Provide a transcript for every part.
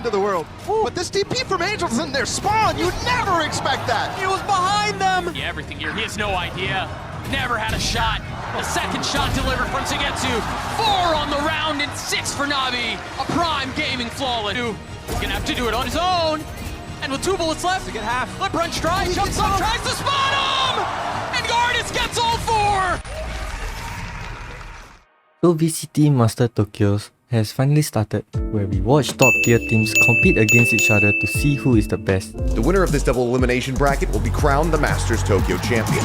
end of the world. But this DP from Angel's in their spawn. You'd never expect that. He was behind them. Yeah, everything here. He has no idea. Never had a shot. The second shot delivered from Sigetsu. 4 on the round and 6 for Navi. A prime gaming flawless. He's gonna have to do it on his own. And with 2 bullets left, To get half. Flip run stride, jumps up, tries to spot him! And Gardas gets all 4! So VCT Master Tokyo's has finally started, where we watch top tier teams compete against each other to see who is the best. The winner of this double elimination bracket will be crowned the Masters Tokyo champion.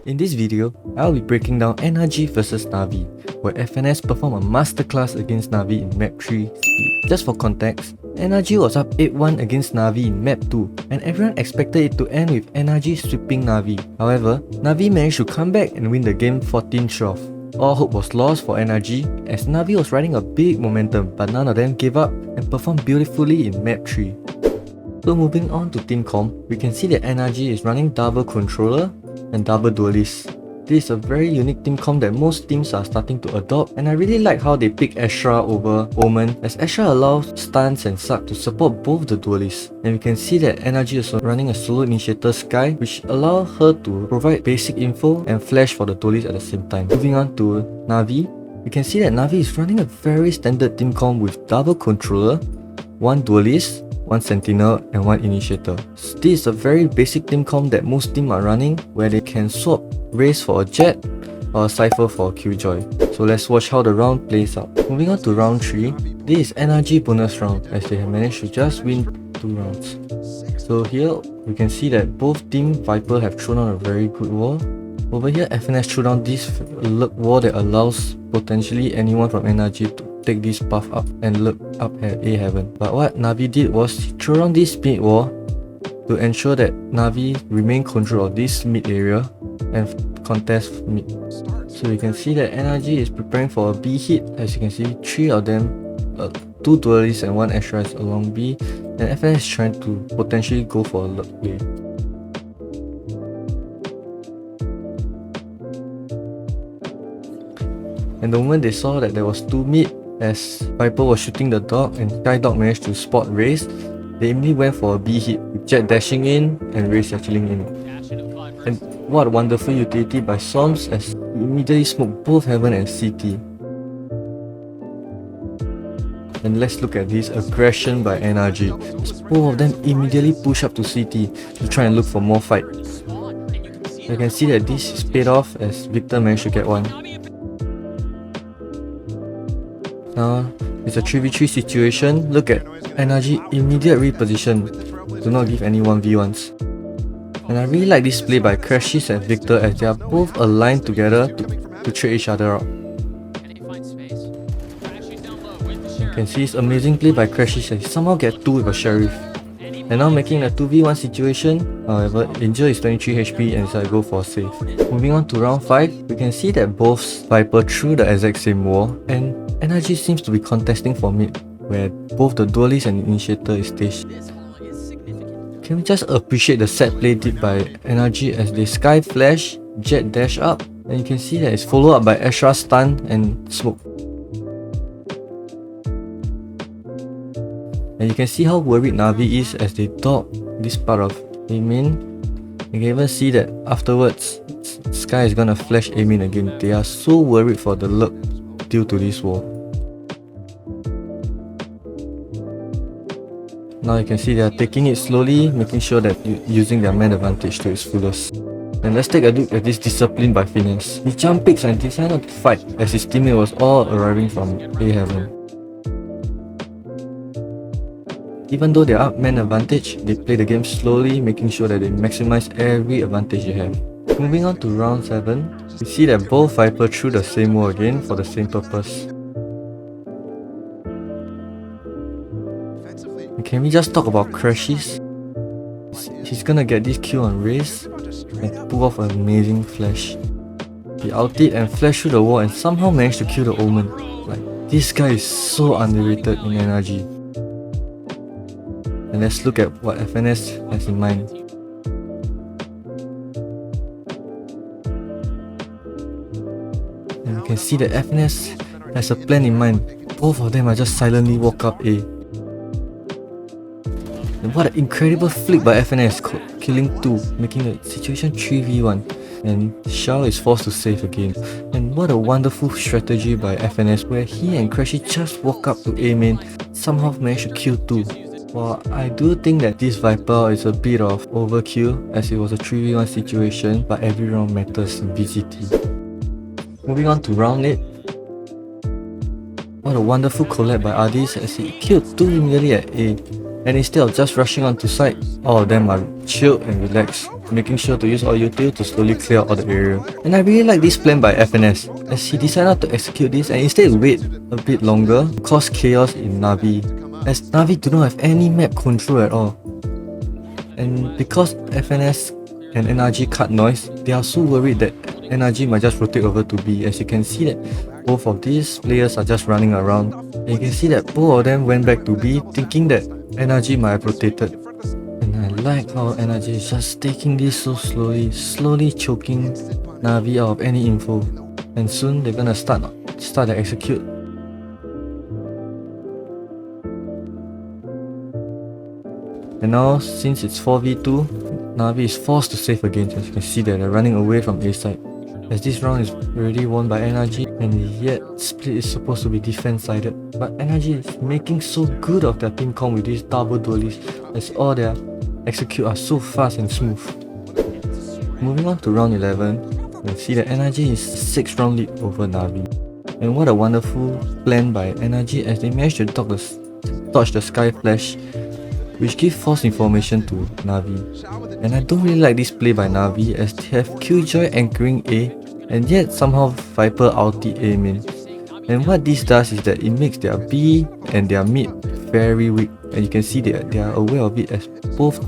In this video, I'll be breaking down NRG versus Navi, where FNS perform a masterclass against Navi in map 3 speed. Just for context, NRG was up 8-1 against Navi in map 2, and everyone expected it to end with NRG sweeping Navi. However, Navi managed to come back and win the game 14-12. All hope was lost for NRG, as Navi was riding a big momentum, but none of them gave up and performed beautifully in map 3. So moving on to team comp, we can see that NRG is running double controller and double duelist. This is a very unique team comp that most teams are starting to adopt, and I really like how they pick Astra over Omen, as Astra allows stuns and Suck to support both the duelists. And we can see that NRG is running a solo initiator Sky, which allows her to provide basic info and flash for the duelists at the same time. Moving on to Navi, we can see that Navi is running a very standard team comp with double controller, 1 duelist, 1 sentinel and 1 initiator. So this is a very basic team comp that most teams are running, where they can swap Raze for a Jet or a Cypher for a Killjoy. So let's watch how the round plays out. Moving on to round 3, this is NRG bonus round, as they have managed to just win 2 rounds. So here we can see that both team Viper have thrown on a very good wall. Over here FNS threw down this wall that allows potentially anyone from NRG to take this path up and look up at A Heaven. But what Navi did was throw down this mid wall to ensure that Navi remain control of this mid area and contest mid. So you can see that NRG is preparing for a B hit. As you can see, 3 of them, 2 duelists and 1 Astra is along B, and FNS is trying to potentially go for a lurk play. And the moment they saw that there was 2 mid, as Viper was shooting the dog and Skydog managed to spot Raze, they immediately went for a B hit, with Jet dashing in and Raze satcheling in. And what a wonderful utility by Soms, as he immediately smoked both Heaven and CT. And let's look at this aggression by NRG, as both of them immediately push up to CT to try and look for more fight. You can see that this is paid off, as Victor managed to get one. Now, it's a 3v3 situation. Look at NRG immediate reposition. Do not give any 1v1s. And I really like this play by Crashes and Victor, as they are both aligned together to trade each other out. You can see this amazing play by Crashes, as he somehow get 2 with a Sheriff. And now making a 2v1 situation, however, Angel is 23 HP and decided to go for a save. Moving on to round 5, we can see that both Viper threw the exact same wall, and NRG seems to be contesting for mid, where both the duelist and the initiator is staged. Can we just appreciate the set play did by NRG, as they Sky Flash, Jet dash up, and you can see that it's followed up by Astra stun and smoke. And you can see how worried Navi is as they dog this part of A main. You can even see that afterwards Sky is gonna flash A main again. They are so worried for the lurk due to this wall. Now you can see they are taking it slowly, making sure that using their man advantage to its fullest. And let's take a look at this discipline by FNS. He jump picks and decided to fight, as his teammate was all arriving from A Heaven. Even though they are up man advantage, they play the game slowly, making sure that they maximize every advantage they have. Moving on to round 7, we see that both Viper threw the same wall again for the same purpose. And can we just talk about Crashes? He's gonna get this kill on Raze and pull off an amazing flash. He ulted and flashed through the wall and somehow managed to kill the Omen. Like, this guy is so underrated in NRG. And let's look at what FNS has in mind. And you can see that FNS has a plan in mind. both of them are just silently walk up A. And what an incredible flick by FNS, killing 2, making the situation 3v1. And Shao is forced to save again. And what a wonderful strategy by FNS, where he and Crashy just walk up to A main, somehow managed to kill 2. Well, I do think that this Viper is a bit of overkill, as it was a 3v1 situation, but every round matters in VCT. Moving on to round 8. What a wonderful collab by Ardis as he killed 2 immediately at A. And instead of just rushing onto site, all of them are chilled and relaxed, making sure to use all util to slowly clear all the area. And I really like this plan by FNS, as he decided not to execute this and instead wait a bit longer to cause chaos in Navi, as Navi do not have any map control at all. And because FNS and NRG cut noise, they are so worried that NRG might just rotate over to B, as you can see that both of these players are just running around. And you can see that both of them went back to B thinking that NRG might have rotated. And I like how NRG is just taking this so slowly choking Navi out of any info. And soon they're gonna start the execute. And now, since it's 4v2, Navi is forced to save again, as you can see that they're running away from A side. As this round is already won by NRG, and yet split is supposed to be defense sided. But NRG is making so good of their team comp with these double duelists, as all their execute are so fast and smooth. Moving on to round 11, you can see that NRG is 6 round lead over Navi. And what a wonderful plan by NRG, as they managed to dodge the Sky Flash, which gives false information to Navi. And I don't really like this play by Navi, as they have Killjoy anchoring A, and yet somehow Viper ulti A main. And what this does is that it makes their B and their mid very weak, and you can see that they are aware of it, as both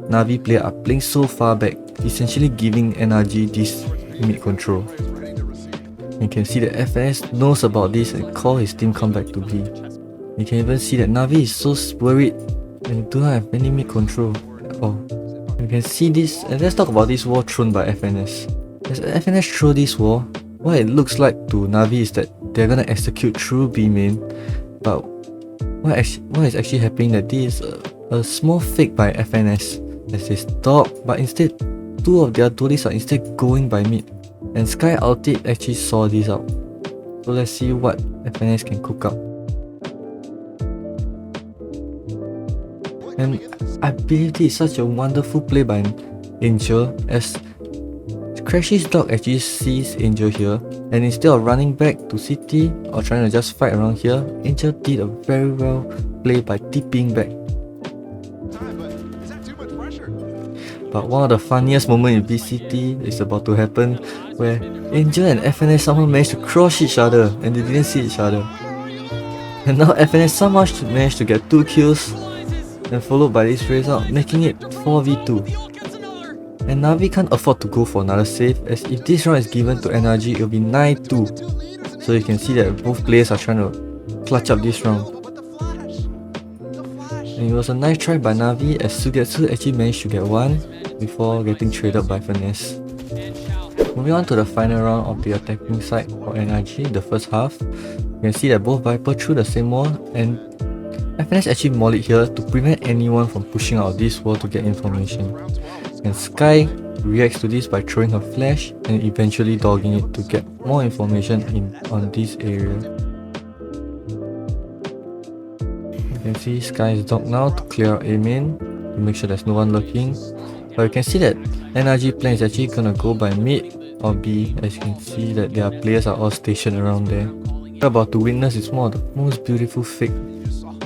Navi players are playing so far back, essentially giving NRG this mid control. You can see that FNS knows about this and call his team come back to B. You can even see that Navi is so worried and do not have any mid control at all. You can see this, and let's talk about this wall thrown by FNS. As FNS throw this wall, what it looks like to Navi is that they're gonna execute through B main, but what is actually happening that this is a small fake by FNS, as they stop, but instead 2 of their duelists are instead going by mid, and Sky Ulti actually saw this out. So let's see what FNS can cook up. And I believe this is such a wonderful play by Angel, as Crashy's dog actually sees Angel here, and instead of running back to CT or trying to just fight around here, Angel did a very well play by tipping back. But one of the funniest moments in VCT is about to happen, where Angel and FNS somehow managed to cross each other and they didn't see each other. And now FNS somehow managed to get 2 kills, and followed by this race out, making it 4v2. And Navi can't afford to go for another save, as if this round is given to NRG, it will be 9-2. So you can see that both players are trying to clutch up this round. And it was a nice try by Navi, as Sugetsu actually managed to get 1 before getting traded by FNS. Moving on to the final round of the attacking side for NRG, the first half, you can see that both Viper threw the same wall, and FNS actually mollied here to prevent anyone from pushing out of this wall to get information. And Sky reacts to this by throwing her flash and eventually dogging it to get more information on this area. You can see Sky is dogged now to clear out A main, to make sure there's no one lurking. But you can see that NRG plan is actually gonna go by mid or B, as you can see that their players are all stationed around there. What about to witness is one of the most beautiful fake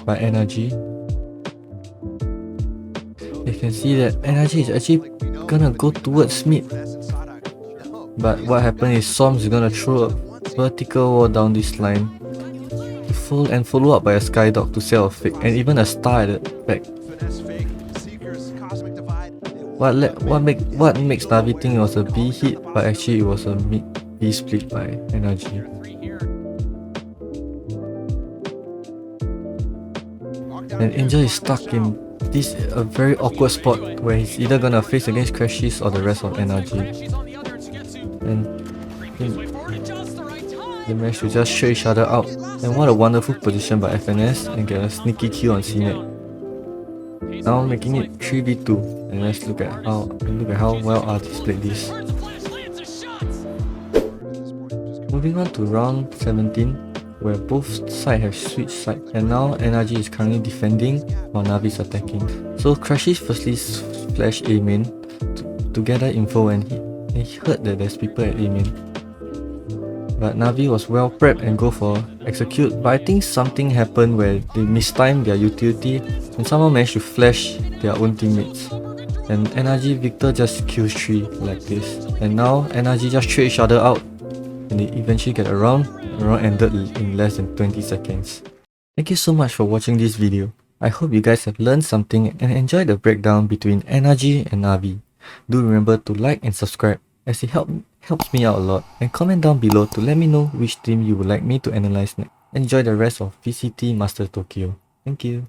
by NRG. You can see that NRG is actually gonna go towards mid, but what happened is Soms is gonna throw a vertical wall down this line to follow up by a Skydog to sell a fake, and even a star at the back. What makes Navi think it was a B hit, but actually it was a mid B split by NRG. And Angel is stuck in this a very awkward spot where he's either gonna face against Crashies or the rest of NRG. And they managed to just show each other out And what a wonderful position by FNS and get a sneaky kill on CNET. Now making it 3v2, and let's look at how well artists played this. Moving on to round 17, where both sides have switched sides, and now NRG is currently defending while Navi is attacking. So Crashies firstly flashed A main to gather info, and he heard that there's people at A main. But Navi was well prepped and go for execute, but I think something happened where they mistimed their utility and someone managed to flash their own teammates. And NRG Victor just kills 3 like this. And now NRG just trade each other out and they eventually get around. The round ended in less than 20 seconds. Thank you so much for watching this video. I hope you guys have learned something and enjoyed the breakdown between NRG and Navi. Do remember to like and subscribe as it helps me out a lot, and comment down below to let me know which team you would like me to analyze next. Enjoy the rest of VCT Master Tokyo. Thank you.